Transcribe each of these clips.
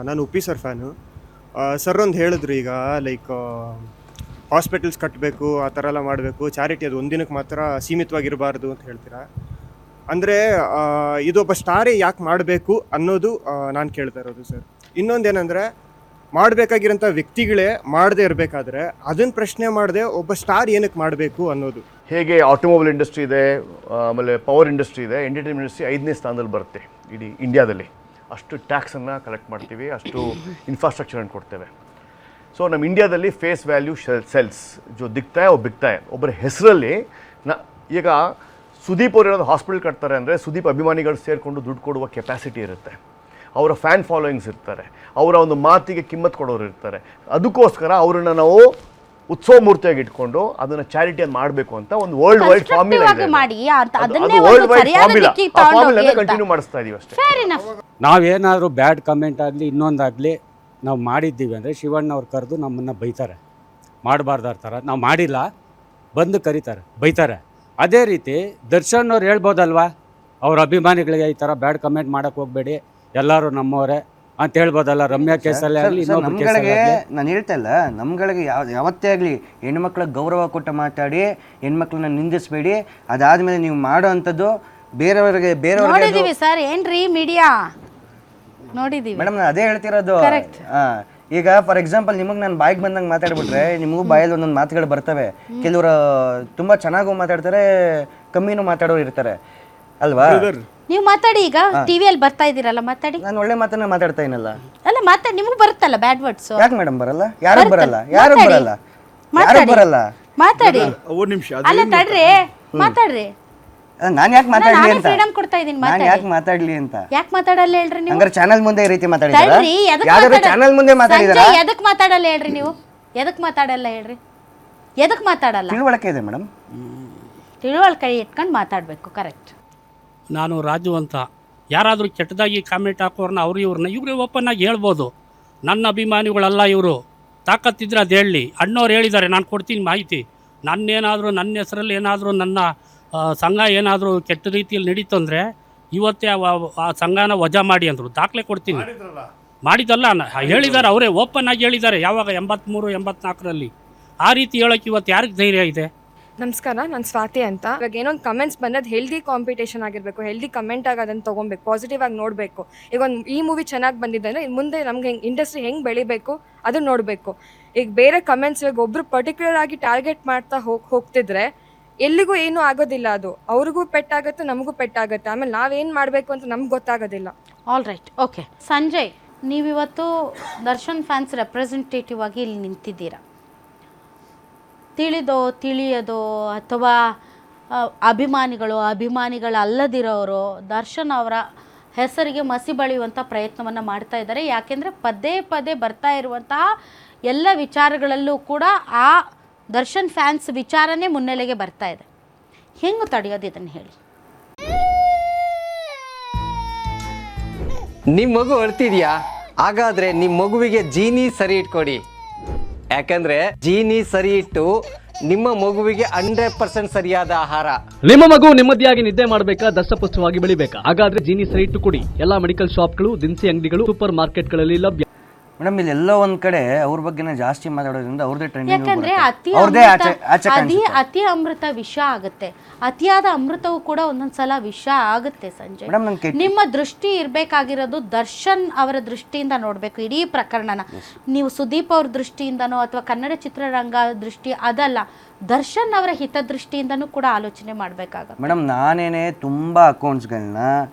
ನಾನು Uppi sir fan. Sir ಒಂದು ಹೇಳಿದ್ರು ಈಗ ಲೈಕ್ ಹಾಸ್ಪಿಟಲ್ಸ್ ಕಟ್ಟಬೇಕು, ಆ ಥರ ಎಲ್ಲ ಮಾಡಬೇಕು, ಚಾರಿಟಿ ಅದು ಒಂದಿನಕ್ಕೆ ಮಾತ್ರ ಸೀಮಿತವಾಗಿರಬಾರ್ದು ಅಂತ ಹೇಳ್ತೀರಾ. ಅಂದರೆ ಇದೊಬ್ಬ ಸ್ಟಾರೇ ಯಾಕೆ ಮಾಡಬೇಕು ಅನ್ನೋದು ನಾನು ಕೇಳ್ತಾ ಇರೋದು ಸರ್. ಇನ್ನೊಂದೇನೆಂದರೆ, ಮಾಡಬೇಕಾಗಿರೋಂಥ ವ್ಯಕ್ತಿಗಳೇ ಮಾಡದೇ ಇರಬೇಕಾದ್ರೆ ಅದನ್ನು ಪ್ರಶ್ನೆ ಮಾಡದೆ ಒಬ್ಬ ಸ್ಟಾರ್ ಏನಕ್ಕೆ ಮಾಡಬೇಕು ಅನ್ನೋದು. ಹೇಗೆ ಆಟೋಮೊಬೈಲ್ ಇಂಡಸ್ಟ್ರಿ ಇದೆ, ಆಮೇಲೆ ಪವರ್ ಇಂಡಸ್ಟ್ರಿ ಇದೆ, ಎಂಟರ್ಟೈನ್ಮೆಂಟ್ ಇಂಡಸ್ಟ್ರಿ 5ನೇ ಸ್ಥಾನದಲ್ಲಿ ಬರುತ್ತೆ ಇಡೀ ಇಂಡಿಯಾದಲ್ಲಿ. ಅಷ್ಟು ಟ್ಯಾಕ್ಸನ್ನು ಕಲೆಕ್ಟ್ ಮಾಡ್ತೀವಿ, ಅಷ್ಟು ಇನ್ಫ್ರಾಸ್ಟ್ರಕ್ಚರನ್ನು ಕೊಡ್ತೇವೆ. ಸೊ ನಮ್ಮ ಇಂಡಿಯಾದಲ್ಲಿ ಫೇಸ್ ವ್ಯಾಲ್ಯೂ ಸೆಲ್ಸ್ ಜೋ ದಿಕ್ತಾಯ ಒಬ್ಬ ಬಿಕ್ತಾಯ. ಒಬ್ಬರ ಹೆಸರಲ್ಲಿ ಈಗ ಸುದೀಪ್ ಅವ್ರು ಏನಾದ್ರು ಹಾಸ್ಪಿಟಲ್ ಕಟ್ತಾರೆ ಅಂದರೆ ಸುದೀಪ್ ಅಭಿಮಾನಿಗಳು ಸೇರಿಕೊಂಡು ದುಡ್ಡು ಕೊಡುವ ಕೆಪಾಸಿಟಿ ಇರುತ್ತೆ, ಅವರ ಫ್ಯಾನ್ ಫಾಲೋಯಿಂಗ್ಸ್ ಇರ್ತಾರೆ, ಅವರ ಒಂದು ಮಾತಿಗೆ ಕಿಮ್ಮತ್ತು ಕೊಡೋರು ಇರ್ತಾರೆ. ಅದಕ್ಕೋಸ್ಕರ ಅವರನ್ನು ನಾವು ಉತ್ಸವ ಮೂರ್ತಿಯಾಗಿ ಇಟ್ಕೊಂಡು ಅದನ್ನು ಚಾರಿಟಿಯನ್ನು ಮಾಡಬೇಕು ಅಂತ ಒಂದು ವರ್ಲ್ಡ್ ವೈಡ್ ಫಾರ್ಮುಲಾ ಇದೆ. ವರ್ಲ್ಡ್ ವೈಡ್ ಫಾರ್ಮುಲಾನ ಕಂಟಿನ್ಯೂ ಮಾಡಿಸ್ತಾ ಇದೀವಿ ಅಷ್ಟೇ. ನಾವೇನಾದರೂ ಬ್ಯಾಡ್ ಕಮೆಂಟ್ ಆಗಲಿ ಇನ್ನೊಂದಾಗಲಿ ನಾವು ಮಾಡಿದ್ದೀವಿ ಅಂದರೆ ಶಿವಣ್ಣ ಅವ್ರು ಕರೆದು ನಮ್ಮನ್ನು ಬೈತಾರೆ, ಮಾಡಬಾರ್ದಾರ ಥರ. ನಾವು ಮಾಡಿಲ್ಲ, ಬಂದು ಕರೀತಾರೆ, ಬೈತಾರೆ. ಅದೇ ರೀತಿ ದರ್ಶನ್ ಅವ್ರು ಹೇಳ್ಬೋದಲ್ವಾ, ಅವ್ರ ಅಭಿಮಾನಿಗಳಿಗೆ ಈ ಥರ ಬ್ಯಾಡ್ ಕಮೆಂಟ್ ಮಾಡೋಕ್ಕೆ ಹೋಗಬೇಡಿ, ಎಲ್ಲರೂ ನಮ್ಮವರೇ ಅಂತ ಹೇಳ್ಬೋದಲ್ಲ. ರಮ್ಯಾ ಕೇಸಲ್ಲಿ ಆಗಲಿ ನಮ್ಗಳಿಗೆ ನಾನು ಹೇಳ್ತಾ ಇಲ್ಲ, ನಮ್ಗಳಿಗೆ ಯಾವತ್ತೇ ಆಗಲಿ ಹೆಣ್ಮಕ್ಳಿಗೆ ಗೌರವ ಕೊಟ್ಟು ಮಾತಾಡಿ, ಹೆಣ್ಮಕ್ಳನ್ನ ನಿಂದಿಸಬೇಡಿ. ಅದಾದಮೇಲೆ ನೀವು ಮಾಡೋ ಅಂಥದ್ದು ಬೇರೆಯವ್ರಿಗೆ ನೋಡಿದೀವಿ ಸರ್. ಏನ್ರಿ ಮೀಡಿಯಾ ನೋಡಿದೀವಿ ಮೇಡಮ್, ನಾನು ಅದೇ ಹೇಳ್ತಿರೋದು. ಈಗ ಫಾರ್ ಎಕ್ಸಾಂಪಲ್ ನಿಮಗೆ ನಾನು ಬಾಯಿಗೆ ಬಂದಂಗೆ ಮಾತಾಡ್ಬಿಟ್ರೆ ನಿಮಗೂ ಬಾಯಲ್ಲಿ ಒಂದೊಂದು ಮಾತುಗಳು ಬರ್ತವೆ. ಕೆಲವರು ತುಂಬ ಚೆನ್ನಾಗೂ ಮಾತಾಡ್ತಾರೆ, ಕಮ್ಮಿನೂ ಮಾತಾಡೋರು ಇರ್ತಾರೆ ಅಲ್ವಾ? ನೀವು ಮಾತಾಡಿ, ಈಗ ಟಿವಿಯಲ್ಲಿ ಬರ್ತಾ ಇದ್ದೀರಲ್ಲ, ಮಾತಾಡಿ. ನಾನು ಒಳ್ಳೆ ಮಾತನ್ನ ಮಾತಾಡ್ತಾ ಇನಲ್ಲ. ಅಲ್ಲ ಮಾತಾಡಿ, ನಿಮಗೆ ಬರುತ್ತಲ್ಲ ಬ್ಯಾಡ್ ವರ್ಡ್ಸ್. ಯಾಕೆ ಮೇಡಮ್ ಬರಲ್ಲ? ಯಾರು ಬರಲ್ಲ? ಯಾರು ಬರಲ್ಲ? ಯಾರು ಬರಲ್ಲ? ಮಾತಾಡಿ. ಅಲ್ಲ ತಡ್ರಿ, ಮಾತಾಡ್ರಿ. ನಾನು ಯಾಕೆ ಮಾತಾಡ್ಲಿ ಅಂತ? ಫ್ರೀಡಮ್ ಕೊಡ್ತಾ ಇದೀನಿ, ನಾನು ಯಾಕೆ ಮಾತಾಡ್ಲಿ ಅಂತ? ಯಾಕೆ ಮಾತಾಡಲ್ಲ ಹೇಳ್ರಿ ನೀವು? ಹಂಗಾರೆ ಚಾನಲ್ ಮುಂದೆ ಈ ರೀತಿ ಮಾತಾಡಿದ್ದೀರಾ? ಯಾವ್ದಾದ್ರು ಚಾನಲ್ ಮುಂದೆ ಮಾತಾಡಿದ್ದೀರಾ? ಎದಕ್ಕೆ ಮಾತಾಡಲ್ಲ ಹೇಳ್ರಿ ನೀವು? ಎದಕ್ಕೆ ಮಾತಾಡಲ್ಲ ಹೇಳ್ರಿ? ಎದಕ್ಕೆ ಮಾತಾಡಲ್ಲ? ತಿಳುವಳಿಕೆ ಇದೆ ಮೇಡಮ್, ತಿಳುವಳಿಕೆ ಇಟ್ಕೊಂಡು ಮಾತಾಡಬೇಕು. ಕರೆಕ್ಟ್. ನಾನು ರಾಜು ಅಂತ. ಯಾರಾದರೂ ಕೆಟ್ಟದಾಗಿ ಕಾಮೆಂಟ್ ಹಾಕೋರನ್ನ ಇವ್ರನ್ನ ಇವ್ರಿಗೆ ಓಪನ್ ಆಗಿ ಹೇಳ್ಬೋದು. ನನ್ನ ಅಭಿಮಾನಿಗಳಲ್ಲ ಇವರು, ತಾಕತ್ತಿದ್ರೆ ಅದು ಹೇಳಲಿ. ಅಣ್ಣವ್ರು ಹೇಳಿದ್ದಾರೆ, ನಾನು ಕೊಡ್ತೀನಿ ಮಾಹಿತಿ. ನನ್ನ ಹೆಸರಲ್ಲಿ ಏನಾದರೂ ನನ್ನ ಸಂಘ ಏನಾದರೂ ಕೆಟ್ಟ ರೀತಿಯಲ್ಲಿ ನಡೀತು ಅಂದರೆ ಇವತ್ತೇ ಆ ಸಂಘನ ವಜಾ ಮಾಡಿ ಅಂದರು. ದಾಖಲೆ ಕೊಡ್ತೀನಿ. ಮಾಡಿದ್ದಲ್ಲ, ಹೇಳಿದ್ದಾರೆ, ಅವರೇ ಓಪನ್ ಆಗಿ ಹೇಳಿದ್ದಾರೆ. ಯಾವಾಗ 83, 84ರಲ್ಲಿ. ಆ ರೀತಿ ಹೇಳೋಕ್ಕೆ ಇವತ್ತು ಯಾರಿಗೆ ಧೈರ್ಯ ಇದೆ? ನಮಸ್ಕಾರ, ನಾನು ಸ್ವಾತಿ ಅಂತ. ಇವಾಗ ಏನೊಂದು ಕಮೆಂಟ್ಸ್ ಬಂದದ್ದು ಹೆಲ್ದಿ ಕಾಂಪಿಟೇಷನ್ ಆಗಿರಬೇಕು, ಹೆಲ್ದಿ ಕಮೆಂಟ್ ಆಗಿ ಅದನ್ನು ತೊಗೊಬೇಕು, ಪಾಸಿಟಿವ್ ಆಗಿ ನೋಡಬೇಕು. ಈಗ ಈ ಮೂವಿ ಚೆನ್ನಾಗಿ ಬಂದಿದೆ ಅಂದರೆ ಮುಂದೆ ನಮ್ಗೆ ಇಂಡಸ್ಟ್ರಿ ಹೆಂಗೆ ಬೆಳಿಬೇಕು ಅದನ್ನು ನೋಡಬೇಕು. ಈಗ ಬೇರೆ ಕಮೆಂಟ್ಸ್ ಇವಾಗ ಒಬ್ಬರು ಪರ್ಟಿಕ್ಯುಲರ್ ಆಗಿ ಟಾರ್ಗೆಟ್ ಮಾಡ್ತಾ ಹೋಗ್ತಿದ್ರೆ ಎಲ್ಲಿಗೂ ಏನೂ ಆಗೋದಿಲ್ಲ. ಅದು ಅವ್ರಿಗೂ ಪೆಟ್ಟಾಗುತ್ತೆ, ನಮಗೂ ಪೆಟ್ಟಾಗುತ್ತೆ. ಆಮೇಲೆ ನಾವೇನು ಮಾಡಬೇಕು ಅಂತ ನಮ್ಗೆ ಗೊತ್ತಾಗೋದಿಲ್ಲ. All right, okay. ಸಂಜಯ್, ನೀವಿವತ್ತು ದರ್ಶನ್ ಫ್ಯಾನ್ಸ್ ರೆಪ್ರೆಸೆಂಟೇಟಿವ್ ಆಗಿ ಇಲ್ಲಿ ನಿಂತಿದ್ದೀರಾ. ತಿಳಿಯೋದೋ ಅಥವಾ ಅಭಿಮಾನಿಗಳಲ್ಲದಿರೋರು ದರ್ಶನ್ ಅವರ ಹೆಸರಿಗೆ ಮಸಿ ಬಳಿಯುವಂಥ ಪ್ರಯತ್ನವನ್ನು ಮಾಡ್ತಾ ಇದ್ದಾರೆ. ಯಾಕೆಂದರೆ ಪದೇ ಪದೇ ಬರ್ತಾ ಇರುವಂತಹ ಎಲ್ಲ ವಿಚಾರಗಳಲ್ಲೂ ಕೂಡ ಆ ದರ್ಶನ್ ಫ್ಯಾನ್ಸ್ ವಿಚಾರನೇ ಮುನ್ನೆಲೆಗೆ ಬರ್ತಾ ಇದೆ. ಹೆಂಗೆ ತಡೆಯೋದು ಇದನ್ನು ಹೇಳಿ? ನಿಮ್ಮ ಮಗು ಅಳ್ತಿದ್ಯಾ? ಹಾಗಾದರೆ ನಿಮ್ಮ ಮಗುವಿಗೆ ಜೀನಿ ಸರಿ ಇಟ್ಕೊಡಿ. ಯಾಕಂದ್ರೆ ಜೀನಿ ಸರಿ ಇಟ್ಟು ನಿಮ್ಮ ಮಗುವಿಗೆ 100% ಸರಿಯಾದ ಆಹಾರ. ನಿಮ್ಮ ಮಗು ನೆಮ್ಮದಿಯಾಗಿ ನಿದ್ದೆ ಮಾಡಬೇಕಾ, ದಷ್ಟಪುಷ್ಟವಾಗಿ ಬೆಳಿಬೇಕಾ? ಹಾಗಾದ್ರೆ ಜೀನಿ ಸರಿ ಇಟ್ಟು ಕೊಡಿ. ಎಲ್ಲಾ ಮೆಡಿಕಲ್ ಶಾಪ್ಗಳು, ದಿನಸಿ ಅಂಗಡಿಗಳು, ಸೂಪರ್ ಮಾರ್ಕೆಟ್ಗಳಲ್ಲಿ ಲಭ್ಯ. ಮೇಡಮ್, ಇಲ್ಲೆಲ್ಲೋ ಒಂದ್ ಕಡೆ ಅವ್ರ ಬಗ್ಗೆನೇ ಜಾಸ್ತಿ ಮಾತಾಡೋದ್ರಿಂದ ಅವ್ರದೇ ಟ್ರೆಂಡಿಂಗ್. ಯಾಕಂದ್ರೆ ಅತಿ ಅಮೃತ ವಿಷ ಆಗುತ್ತೆ. ಅತಿಯಾದ ಅಮೃತವು ಕೂಡ ಒಂದೊಂದ್ಸಲ ವಿಷ ಆಗುತ್ತೆ. ಸಂಜಯ್, ನಿಮ್ಮ ದೃಷ್ಟಿ ಇರಬೇಕಾಗಿರೋದು ದರ್ಶನ್ ಅವರ ದೃಷ್ಟಿಯಿಂದ ನೋಡಬೇಕು ಇಡೀ ಪ್ರಕರಣನ. ನೀವು ಸುದೀಪ್ ಅವ್ರ ದೃಷ್ಟಿಯಿಂದನೋ ಅಥವಾ ಕನ್ನಡ ಚಿತ್ರರಂಗ ದೃಷ್ಟಿ ಅದಲ್ಲ, ದರ್ಶನ್ ಅವರ ಹಿತದೃಷ್ಟಿಯಿಂದನೂ ಕೂಡ ಆಲೋಚನೆ ಮಾಡಬೇಕಾಗುತ್ತೆ. ಮೇಡಮ್, ನಾನೇನೆ ತುಂಬಾ ಅಕೌಂಟ್ಸ್ಗಳನ್ನ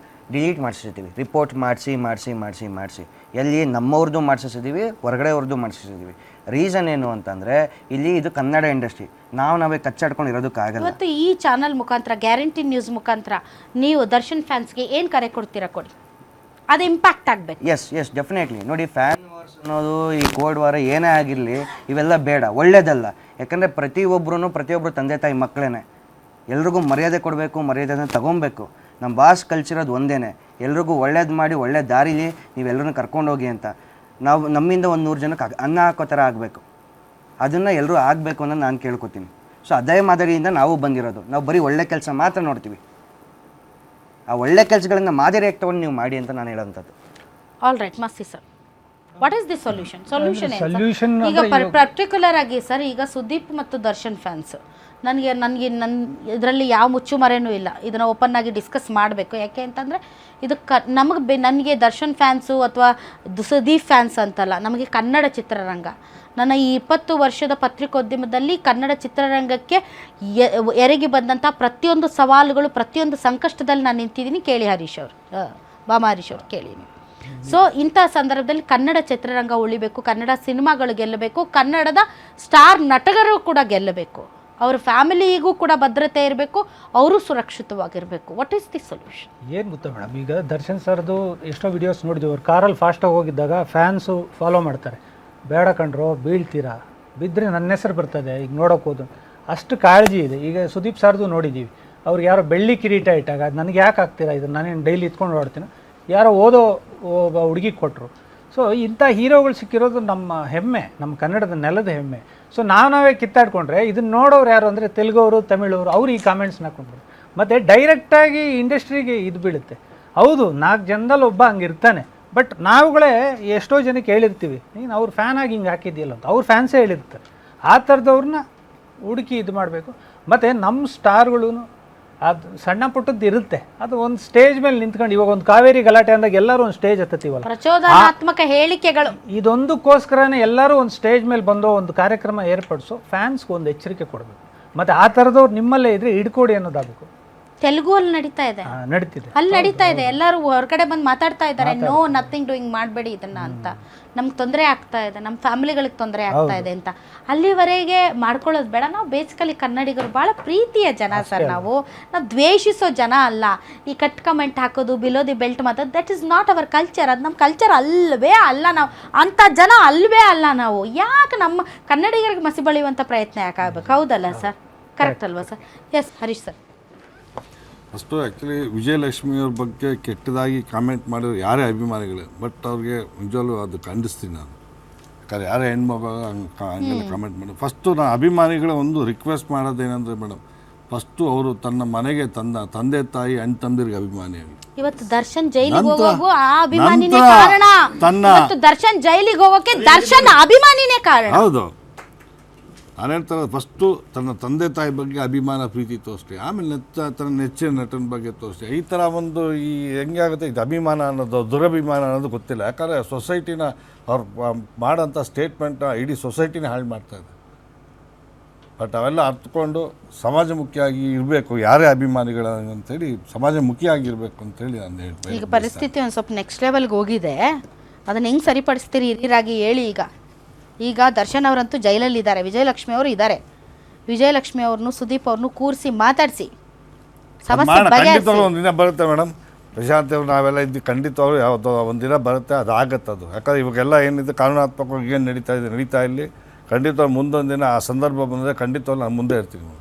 ಡಿಲೀಟ್ ಮಾಡಿಸಿರ್ತೀವಿ, ರಿಪೋರ್ಟ್ ಮಾಡಿಸಿ ಎಲ್ಲಿ ನಮ್ಮವ್ರದ್ದು ಮಾಡಿಸಿದ್ದೀವಿ, ಹೊರಗಡೆಯವ್ರದ್ದು ಮಾಡಿಸಿದ್ದೀವಿ. ರೀಸನ್ ಏನು ಅಂತಂದರೆ ಇಲ್ಲಿ ಇದು ಕನ್ನಡ ಇಂಡಸ್ಟ್ರಿ, ನಾವೇ ಕಚ್ಚಾಡ್ಕೊಂಡು ಇರೋದಕ್ಕಾಗಲ್ಲ. ಇವತ್ತು ಈ ಚಾನಲ್ ಮುಖಾಂತರ, ಗ್ಯಾರಂಟಿ ನ್ಯೂಸ್ ಮುಖಾಂತರ ನೀವು ದರ್ಶನ್ ಫ್ಯಾನ್ಸ್ಗೆ ಏನು ಕರೆ ಕೊಡ್ತೀರಾ ಕೊಡಿ, ಅದು ಇಂಪ್ಯಾಕ್ಟ್ ಆಗಬೇಕು. Yes definitely. ನೋಡಿ, ಫ್ಯಾನ್ ವಾರ್ಸ್ ಅನ್ನೋದು, ಈ ಕೋಲ್ಡ್ ವಾರ ಏನೇ ಆಗಿರಲಿ, ಇವೆಲ್ಲ ಬೇಡ, ಒಳ್ಳೇದಲ್ಲ. ಯಾಕಂದರೆ ಪ್ರತಿಯೊಬ್ಬರು ತಂದೆ ತಾಯಿ ಮಕ್ಕಳೇ. ಎಲ್ರಿಗೂ ಮರ್ಯಾದೆ ಕೊಡಬೇಕು, ಮರ್ಯಾದೆನ ತಗೊಬೇಕು. ನಮ್ಮ ಬಾಸ್ ಕಲ್ಚರೋದು ಒಂದೇ, ಎಲ್ರಿಗೂ ಒಳ್ಳೇದು ಮಾಡಿ ಒಳ್ಳೆ ದಾರಿಲಿ ನೀವೆಲ್ಲರೂ ಕರ್ಕೊಂಡೋಗಿ ಅಂತ. ನಾವು ನಮ್ಮಿಂದ 100 ಜನಕ್ಕೆ ಅನ್ನ ಹಾಕೋ ಥರ ಆಗಬೇಕು. ಅದನ್ನು ಎಲ್ಲರೂ ಆಗಬೇಕು ಅನ್ನೋದು ನಾನು ಕೇಳ್ಕೊತೀನಿ. ಸೊ ಅದೇ ಮಾದರಿಯಿಂದ ನಾವು ಬಂದಿರೋದು. ನಾವು ಬರೀ ಒಳ್ಳೆ ಕೆಲಸ ಮಾತ್ರ ನೋಡ್ತೀವಿ. ಆ ಒಳ್ಳೆ ಕೆಲಸಗಳಿಂದ ಮಾದರಿಯಾಗಿ ತೊಗೊಂಡು ನೀವು ಮಾಡಿ ಅಂತ ನಾನು ಹೇಳೋಂಥದ್ದು. ಆಲ್ ರೈಟ್, ಮಸ್ತಿ sir. What is the solution? Solution solution ಈಗ ಪರ್ಟಿಕ್ಯುಲರ್ ಆಗಿ ಸರ್, ಈಗ ಸುದೀಪ್ ಮತ್ತು ದರ್ಶನ್ ಫ್ಯಾನ್ಸ್ ನನಗೆ ನನ್ನ ಇದರಲ್ಲಿ ಯಾವ ಮುಚ್ಚುಮರೆನೂ ಇಲ್ಲ, ಇದನ್ನು ಓಪನ್ ಆಗಿ ಡಿಸ್ಕಸ್ ಮಾಡಬೇಕು. ಯಾಕೆ ಅಂತಂದರೆ ಇದು ನನಗೆ ದರ್ಶನ್ ಫ್ಯಾನ್ಸು ಅಥವಾ ಸುದೀಪ್ ಫ್ಯಾನ್ಸ್ ಅಂತಲ್ಲ, ನಮಗೆ ಕನ್ನಡ ಚಿತ್ರರಂಗ, ನನ್ನ ಈ 20 ವರ್ಷದ ಪತ್ರಿಕೋದ್ಯಮದಲ್ಲಿ ಕನ್ನಡ ಚಿತ್ರರಂಗಕ್ಕೆ ಎರಗಿ ಬಂದಂಥ ಪ್ರತಿಯೊಂದು ಸವಾಲುಗಳು, ಪ್ರತಿಯೊಂದು ಸಂಕಷ್ಟದಲ್ಲಿ ನಾನು ನಿಂತಿದ್ದೀನಿ. ಕೇಳಿ ಹರೀಶ್ ಅವರು, ಬಾಮ ಹರೀಶ್ ಅವರು ಕೇಳಿ ನೀವು. ಸೊ ಇಂಥ ಸಂದರ್ಭದಲ್ಲಿ ಕನ್ನಡ ಚಿತ್ರರಂಗ ಉಳಿಬೇಕು, ಕನ್ನಡ ಸಿನಿಮಾಗಳು ಗೆಲ್ಲಬೇಕು, ಕನ್ನಡದ ಸ್ಟಾರ್ ನಟಗರು ಕೂಡ ಗೆಲ್ಲಬೇಕು, ಅವ್ರ ಫ್ಯಾಮಿಲಿಗೂ ಕೂಡ ಭದ್ರತೆ ಇರಬೇಕು, ಅವರು ಸುರಕ್ಷಿತವಾಗಿರಬೇಕು. What is the solution? ಏನು ಗೊತ್ತಾ ಮೇಡಮ್, ಈಗ ದರ್ಶನ್ ಸರ್ದು ಎಷ್ಟೋ ವಿಡಿಯೋಸ್ ನೋಡಿದ್ದೀವಿ, ಅವ್ರು ಕಾರಲ್ಲಿ ಫಾಸ್ಟಾಗಿ ಹೋಗಿದ್ದಾಗ ಫ್ಯಾನ್ಸು ಫಾಲೋ ಮಾಡ್ತಾರೆ, ಬೇಡ ಕಂಡ್ರೋ ಬೀಳ್ತೀರಾ, ಬಿದ್ದರೆ ನನ್ನ ಹೆಸರು ಬರ್ತದೆ, ಈಗ ನೋಡೋಕೆ ಹೋದು, ಅಷ್ಟು ಕಾಳಜಿ ಇದೆ. ಈಗ ಸುದೀಪ್ ಸರ್ದು ನೋಡಿದ್ದೀವಿ, ಅವ್ರಿಗೆ ಯಾರೋ ಬೆಳ್ಳಿ ಕಿರೀಟ ಇಟ್ಟಾಗ ಅದು ನನಗೆ ಯಾಕೆ ಆಗ್ತೀರಾ, ಇದು ನಾನೇನು ಡೈಲಿ ಇತ್ಕೊಂಡು ಓಡ್ತೀನಿ, ಯಾರೋ ಓದೋ ಹುಡುಗಿಗೆ ಕೊಟ್ಟರು. ಸೊ ಇಂಥ ಹೀರೋಗಳು ಸಿಕ್ಕಿರೋದು ನಮ್ಮ ಹೆಮ್ಮೆ, ನಮ್ಮ ಕನ್ನಡದ ನೆಲದ ಹೆಮ್ಮೆ. ಸೊ ನಾವೇ ಕಿತ್ತಾಡ್ಕೊಂಡ್ರೆ ಇದನ್ನು ನೋಡೋರು ಯಾರು ಅಂದರೆ ತೆಲುಗವರು, ತಮಿಳವರು, ಅವ್ರು ಈ ಕಾಮೆಂಟ್ಸ್ನ ಹಾಕೊಂಡ್ರು. ಮತ್ತು ಡೈರೆಕ್ಟಾಗಿ ಇಂಡಸ್ಟ್ರಿಗೆ ಇದು ಬೀಳುತ್ತೆ. ಹೌದು, 4 ಜನದಲ್ಲಿ ಒಬ್ಬ ಹಂಗಿರ್ತಾನೆ, ಬಟ್ ನಾವುಗಳೇ ಎಷ್ಟೋ ಜನಕ್ಕೆ ಹೇಳಿರ್ತೀವಿ, ನೀನು ಅವ್ರ ಫ್ಯಾನ್ ಆಗಿ ಹಿಂಗೆ ಹಾಕಿದ್ಯಲ್ಲ ಅಂತ, ಅವ್ರ ಫ್ಯಾನ್ಸೇ ಹೇಳಿರ್ತಾರೆ. ಆ ಥರದವ್ರನ್ನ ಹುಡುಕಿ ಇದು ಮಾಡಬೇಕು. ಮತ್ತು ನಮ್ಮ ಸ್ಟಾರ್ಗಳೂ ಅದು ಸಣ್ಣ ಪುಟ್ಟದ್ದು ಇರುತ್ತೆ, ಅದು ಒಂದು ಸ್ಟೇಜ್ ಮೇಲೆ ನಿಂತ್ಕೊಂಡು, ಇವಾಗ ಒಂದು ಕಾವೇರಿ ಗಲಾಟೆ ಅಂದಾಗ ಎಲ್ಲರೂ ಒಂದು ಸ್ಟೇಜ್ ಹತ್ತತೀವಲ್ಲ, ಪ್ರಚೋದನಾತ್ಮಕ ಹೇಳಿಕೆಗಳು, ಇದೊಂದಕ್ಕೋಸ್ಕರನೇ ಎಲ್ಲರೂ ಒಂದು ಸ್ಟೇಜ್ ಮೇಲೆ ಬಂದೋ ಒಂದು ಕಾರ್ಯಕ್ರಮ ಏರ್ಪಡಿಸೋ ಫ್ಯಾನ್ಸ್ಗೆ ಒಂದು ಎಚ್ಚರಿಕೆ ಕೊಡಬೇಕು. ಮತ್ತು ಆ ಥರದವ್ರು ನಿಮ್ಮಲ್ಲೇ ಇದ್ರೆ ಹಿಡ್ಕೊಡಿ ಅನ್ನೋದಾಗಬೇಕು. ತೆಲುಗು ಅಲ್ಲಿ ನಡೀತಾ ಇದೆ, ನಡೀತಿದೆ, ಅಲ್ಲಿ ನಡೀತಾ ಇದೆ, ಎಲ್ಲರೂ ಹೊರಗಡೆ ಬಂದು ಮಾತಾಡ್ತಾ ಇದ್ದಾರೆ, ನೋ ನಥಿಂಗ್ ಡೂಯಿಂಗ್ ಮಾಡಬೇಡಿ ಇದನ್ನ ಅಂತ, ನಮ್ಗೆ ತೊಂದರೆ ಆಗ್ತಾ ಇದೆ, ನಮ್ಮ ಫ್ಯಾಮಿಲಿಗಳಿಗೆ ತೊಂದರೆ ಆಗ್ತಾ ಇದೆ ಅಂತ. ಅಲ್ಲಿವರೆಗೆ ಮಾಡ್ಕೊಳ್ಳೋದು ಬೇಡ. ನಾವು ಬೇಸಿಕಲಿ ಕನ್ನಡಿಗರು ಭಾಳ ಪ್ರೀತಿಯ ಜನ ಸರ್, ನಾವು ದ್ವೇಷಿಸೋ ಜನ ಅಲ್ಲ. ಈ ಕಟ್ ಕಮೆಂಟ್ ಹಾಕೋದು, ಬಿಲೋ ದಿ ಬೆಲ್ಟ್ ಮಾತಾಡೋದು, that is not our culture, ಅದು ನಮ್ಮ ಕಲ್ಚರ್ ಅಲ್ಲವೇ ಅಲ್ಲ. ನಾವು ಅಂಥ ಜನ ಅಲ್ವೇ ಅಲ್ಲ. ನಾವು ಯಾಕೆ ನಮ್ಮ ಕನ್ನಡಿಗರಿಗೆ ಮಸಿ ಬಳಿಯುವಂಥ ಪ್ರಯತ್ನ ಯಾಕೆ ಆಗಬೇಕು? ಹೌದಲ್ಲ ಸರ್? ಕರೆಕ್ಟ್ ಅಲ್ವಾ ಸರ್? Yes Harish sir. ಅಷ್ಟು ಆ್ಯಕ್ಚುಲಿ ವಿಜಯಲಕ್ಷ್ಮಿಯವ್ರ ಬಗ್ಗೆ ಕೆಟ್ಟದಾಗಿ ಕಾಮೆಂಟ್ ಮಾಡಿರೋ ಯಾರೇ ಅಭಿಮಾನಿಗಳು, ಬಟ್ ಅವ್ರಿಗೆ ನಿಜವಲ್ಲೂ ಅದು ಖಂಡಿಸ್ತೀನಿ ನಾನು. ಯಾಕಂದರೆ ಯಾರೇ ಹೆಣ್ಮಗ ಹಂಗೆಲ್ಲ ಕಾಮೆಂಟ್ ಮಾಡಿ, ಫಸ್ಟು ನಾನು ಅಭಿಮಾನಿಗಳ ಒಂದು ರಿಕ್ವೆಸ್ಟ್ ಮಾಡೋದೇನೆಂದರೆ ಮೇಡಮ್, ಫಸ್ಟು ಅವರು ತನ್ನ ಮನೆಗೆ ತಂದೆ ತಾಯಿ ಅಣ್ಣ ತಮ್ಮದಿರಿಗೆ ಅಭಿಮಾನಿಯಾಗಿ. ಇವತ್ತು ದರ್ಶನ್ ಜೈಲಿಗೆ ಹೋಗೋಕು ಆ ಅಭಿಮಾನಿನೇ ಕಾರಣ. ಇವತ್ತು ದರ್ಶನ್ ಜೈಲಿಗೆ ಹೋಗೋಕೆ ದರ್ಶನ್ ಅಭಿಮಾನಿನೇ ಕಾರಣ. ಹೌದು, ನಾನೇಳ್ತಾರೆ ಫಸ್ಟು ತನ್ನ ತಂದೆ ತಾಯಿ ಬಗ್ಗೆ ಅಭಿಮಾನ ಪ್ರೀತಿ ತೋರಿಸ್ಲಿ, ಆಮೇಲೆ ತನ್ನ ನೆಚ್ಚಿನ ನಟನ ಬಗ್ಗೆ ತೋರಿಸ್ಲಿ. ಈ ಥರ ಒಂದು ಈ ಹೆಂಗೆ ಆಗುತ್ತೆ, ಇದು ಅಭಿಮಾನ ಅನ್ನೋದು ದುರಭಿಮಾನ ಅನ್ನೋದು ಗೊತ್ತಿಲ್ಲ. ಯಾಕಂದರೆ ಸೊಸೈಟಿನ ಅವ್ರು ಮಾಡೋಂಥ ಸ್ಟೇಟ್ಮೆಂಟ್ ಇಡೀ ಸೊಸೈಟಿನೇ ಹಾಳು ಮಾಡ್ತಾಯಿದೆ. ಬಟ್ ಅವೆಲ್ಲ ಅರ್ಥಕೊಂಡು ಸಮಾಜಮುಖಿಯಾಗಿ ಇರಬೇಕು, ಯಾರೇ ಅಭಿಮಾನಿಗಳ ಅಂತೇಳಿ ಸಮಾಜಮುಖಿಯಾಗಿರಬೇಕು ಅಂತೇಳಿ ನಾನು ಹೇಳ್ತೀನಿ. ಈಗ ಪರಿಸ್ಥಿತಿ ಒಂದು ಸ್ವಲ್ಪ ನೆಕ್ಸ್ಟ್ ಲೆವೆಲ್ಗೆ ಹೋಗಿದೆ, ಅದನ್ನು ಹೆಂಗೆ ಸರಿಪಡಿಸ್ತೀರಿ ಹಿರಿಯರಾಗಿ ಹೇಳಿ. ಈಗ ದರ್ಶನ್ ಅವರಂತೂ ಜೈಲಲ್ಲಿದ್ದಾರೆ, ವಿಜಯಲಕ್ಷ್ಮಿ ಅವರು ಇದ್ದಾರೆ. ವಿಜಯಲಕ್ಷ್ಮಿ ಅವ್ರನ್ನು, ಸುದೀಪ್ ಅವ್ರನ್ನು ಕೂರಿಸಿ ಮಾತಾಡಿಸಿ ಸಮಸ್ಯೆ ಬಗೆಹರಿಸಿ. ಒಂದಿನ ಬರುತ್ತೆ ಮೇಡಮ್, ಪ್ರಶಾಂತ್ ಅವ್ರು ನಾವೆಲ್ಲ ಇದ್ದು ಖಂಡಿತವಾಗ್ಲೂ ಯಾವುದೋ ಒಂದಿನ ಬರುತ್ತೆ, ಅದು ಆಗತ್ತೆ. ಅದು ಯಾಕಂದರೆ ಇವಾಗೆಲ್ಲ ಏನಿದೆ ಕಾನೂನಾತ್ಮಕವಾಗಿ ಏನು ನಡೀತಾ ಇಲ್ಲಿ, ಖಂಡಿತವಾಗಿ ಮುಂದೊಂದು ದಿನ ಆ ಸಂದರ್ಭ ಬಂದರೆ ಖಂಡಿತವಾಗ್ಲೂ ನಾನು ಮುಂದೆ ಇರ್ತೀನಿ.